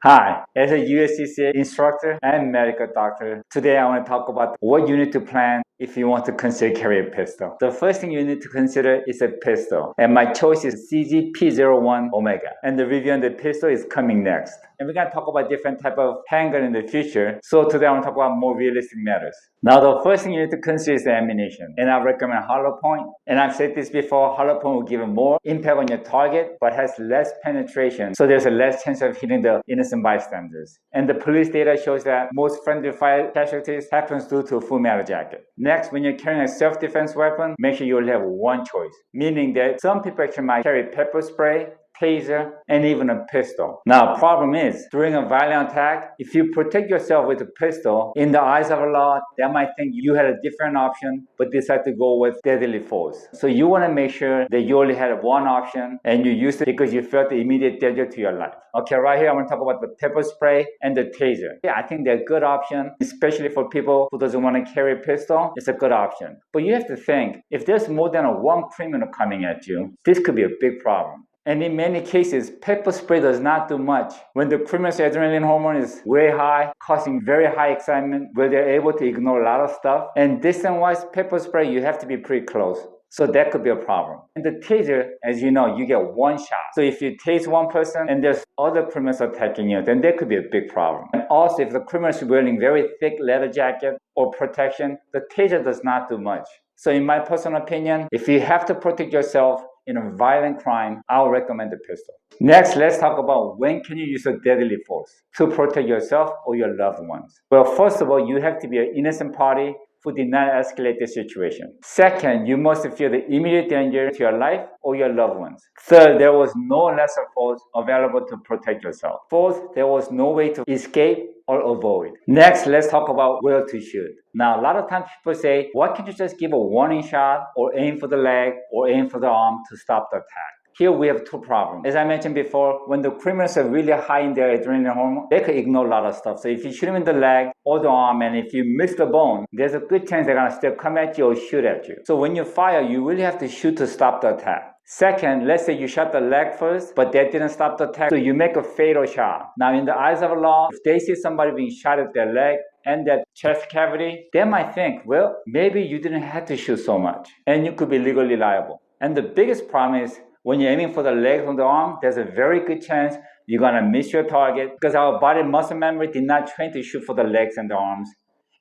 Hi, as a USCCA instructor and medical doctor, today I want to talk about what you need to plan if you want to consider carry a pistol. The first thing you need to consider is a pistol, and my choice is CGP01 Omega, and the review on the pistol is coming next. And we're going to talk about different type of handgun in the future, so today I want to talk about more realistic matters. Now the first thing you need to consider is the ammunition, and I recommend hollow point, and I've said this before, hollow point will give more impact on your target, but has less penetration, so there's a less chance of hitting the innocent bystanders. And the police data shows that most friendly fire casualties happens due to a full metal jacket. Next, when you're carrying a self-defense weapon, make sure you only have one choice, meaning that some people actually might carry pepper spray, taser, and even a pistol. Now, problem is, during a violent attack, if you protect yourself with a pistol, in the eyes of the law, they might think you had a different option, but decide to go with deadly force. So you want to make sure that you only had one option, and you used it because you felt the immediate danger to your life. Okay, right here, I'm going to talk about the pepper spray and the taser. Yeah, I think they're a good option, especially for people who doesn't want to carry a pistol. It's a good option. But you have to think, if there's more than one criminal coming at you, this could be a big problem. And in many cases, pepper spray does not do much. When the criminal's adrenaline hormone is way high, causing very high excitement, where they're able to ignore a lot of stuff. And distance-wise, pepper spray, you have to be pretty close. So that could be a problem. And the taser, as you know, you get one shot. So if you tase one person and there's other criminals attacking you, then that could be a big problem. And also, if the criminal is wearing very thick leather jacket or protection, the taser does not do much. So in my personal opinion, if you have to protect yourself in a violent crime, I'll recommend the pistol. Next, let's talk about when can you use a deadly force to protect yourself or your loved ones. Well, first of all, you have to be an innocent party who did not escalate the situation. Second, you must feel the immediate danger to your life or your loved ones. Third, there was no lesser force available to protect yourself. Fourth, there was no way to escape or avoid. Next, let's talk about where to shoot. Now, a lot of times people say, why can't you just give a warning shot or aim for the leg or aim for the arm to stop the attack? Here we have two problems. As I mentioned before, when the criminals are really high in their adrenaline hormone, they could ignore a lot of stuff. So if you shoot them in the leg or the arm, and if you miss the bone, there's a good chance they're going to still come at you or shoot at you. So when you fire, you really have to shoot to stop the attack. Second, let's say you shot the leg first, but that didn't stop the attack, so you make a fatal shot. Now, in the eyes of the law, if they see somebody being shot at their leg and that chest cavity, they might think, well, maybe you didn't have to shoot so much, and you could be legally liable. And the biggest problem is, when you're aiming for the legs or the arm, there's a very good chance you're going to miss your target because our body muscle memory did not train to shoot for the legs and the arms.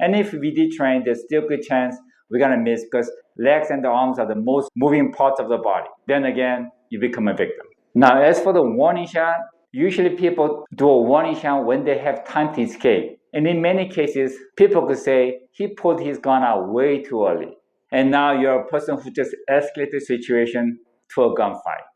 And if we did train, there's still a good chance we're going to miss because legs and the arms are the most moving parts of the body. Then again, you become a victim. Now, as for the warning shot, usually people do a warning shot when they have time to escape. And in many cases, people could say, he pulled his gun out way too early. And now you're a person who just escalated the situation to a gunfight.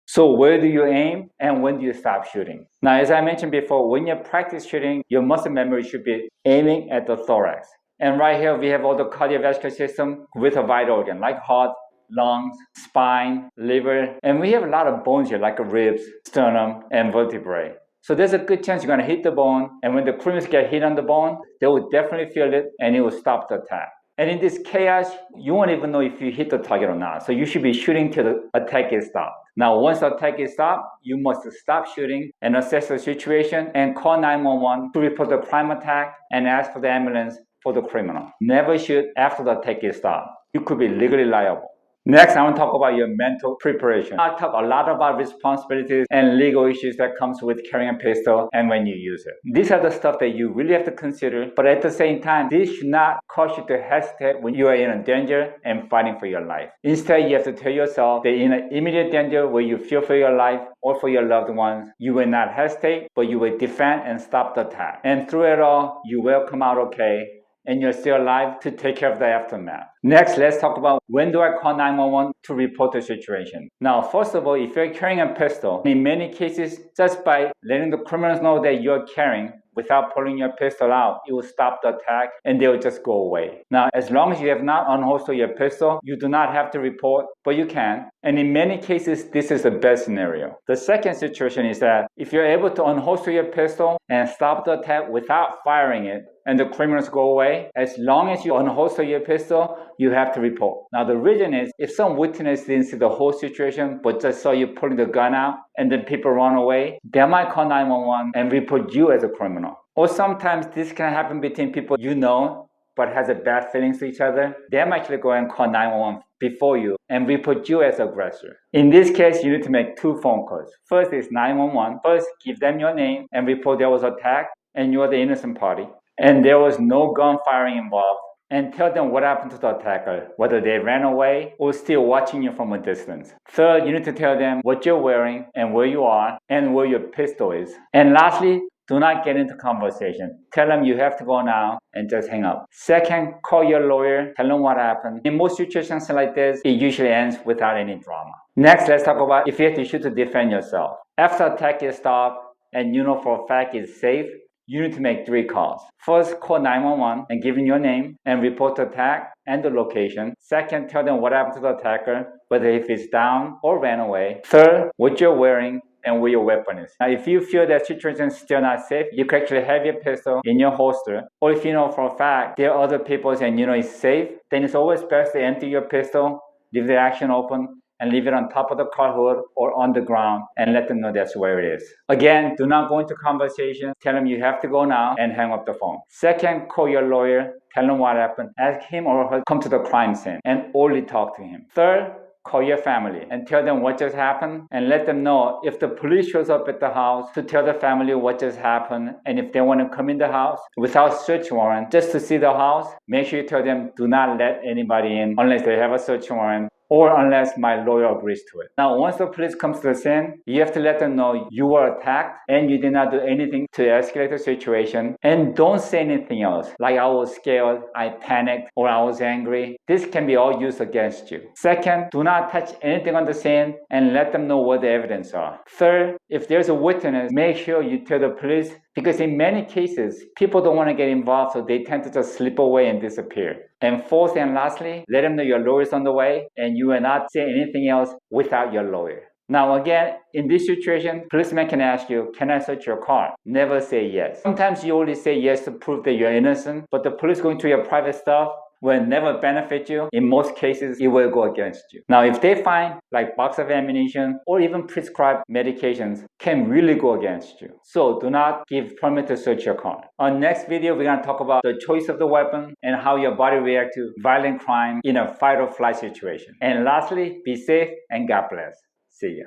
So where do you aim and when do you stop shooting? Now, as I mentioned before, when you practice shooting, your muscle memory should be aiming at the thorax. And right here, we have all the cardiovascular system with a vital organ like heart, lungs, spine, liver, and we have a lot of bones here like ribs, sternum, and vertebrae. So there's a good chance you're going to hit the bone, and when the criminals get hit on the bone, they will definitely feel it and it will stop the attack. And in this chaos, you won't even know if you hit the target or not. So you should be shooting till the attack is stopped. Now, once the attack is stopped, you must stop shooting and assess the situation and call 911 to report the crime attack and ask for the ambulance for the criminal. Never shoot after the attack is stopped. You could be legally liable. Next, I want to talk about your mental preparation. I talk a lot about responsibilities and legal issues that comes with carrying a pistol and when you use it. These are the stuff that you really have to consider, but at the same time, this should not cause you to hesitate when you are in a danger and fighting for your life. Instead, you have to tell yourself that in an immediate danger where you fear for your life or for your loved ones, you will not hesitate, but you will defend and stop the attack. And through it all, you will come out okay, and you're still alive to take care of the aftermath. Next, let's talk about when do I call 911 to report the situation. Now, first of all, if you're carrying a pistol, in many cases, just by letting the criminals know that you're carrying without pulling your pistol out, it will stop the attack and they will just go away. Now, as long as you have not unholstered your pistol, you do not have to report, but you can. And in many cases, this is the best scenario. The second situation is that if you're able to unholster your pistol and stop the attack without firing it, and the criminals go away, as long as you unholster your pistol, you have to report. Now the reason is, if some witness didn't see the whole situation but just saw you pulling the gun out and then people run away, they might call 911 and report you as a criminal. Or sometimes this can happen between people you know but has a bad feelings to each other. They might actually go and call 911 before you and report you as aggressor. In this case, you need to make 2 phone calls. First is 911. First, give them your name and report there was an attack and you are the innocent party and there was no gun firing involved, and tell them what happened to the attacker, whether they ran away or still watching you from a distance. Third, you need to tell them what you're wearing and where you are and where your pistol is. And lastly, do not get into conversation. Tell them you have to go now and just hang up. Second, call your lawyer, tell them what happened. In most situations like this, it usually ends without any drama. Next, let's talk about if you have to shoot to defend yourself. After attack is stopped and you know for a fact it's safe, you need to make 3 calls. First, call 911 and give them your name and report the attack and the location. Second, tell them what happened to the attacker, whether if it's down or ran away. Third, what you're wearing and where your weapon is. Now, if you feel that situation is still not safe, you can actually have your pistol in your holster. Or if you know for a fact there are other people and you know it's safe, then it's always best to empty your pistol, leave the action open, and leave it on top of the car hood or on the ground and let them know that's where it is. Again, do not go into conversation. Tell them you have to go now and hang up the phone. Second, call your lawyer. Tell them what happened. Ask him or her to come to the crime scene and only talk to him. Third, call your family and tell them what just happened and let them know if the police shows up at the house to tell the family what just happened, and if they want to come in the house without search warrant just to see the house, make sure you tell them do not let anybody in unless they have a search warrant or unless my lawyer agrees to it. Now, once the police comes to the scene, you have to let them know you were attacked and you did not do anything to escalate the situation, and don't say anything else like I was scared, I panicked, or I was angry. This can be all used against you. Second, do not touch anything on the scene and let them know what the evidence are. Third, if there's a witness, make sure you tell the police, because in many cases, people don't want to get involved, so they tend to just slip away and disappear. And fourth and lastly, let them know your lawyer is on the way and you will not say anything else without your lawyer. Now again, in this situation, policeman can ask you, can I search your car? Never say yes. Sometimes you only say yes to prove that you're innocent, but the police going to your private stuff will never benefit you. In most cases, it will go against you. Now, if they find like box of ammunition or even prescribed medications, can really go against you. So do not give permit to search your car. On next video, we're going to talk about the choice of the weapon and how your body reacts to violent crime in a fight or flight situation. And lastly, be safe and God bless. See ya.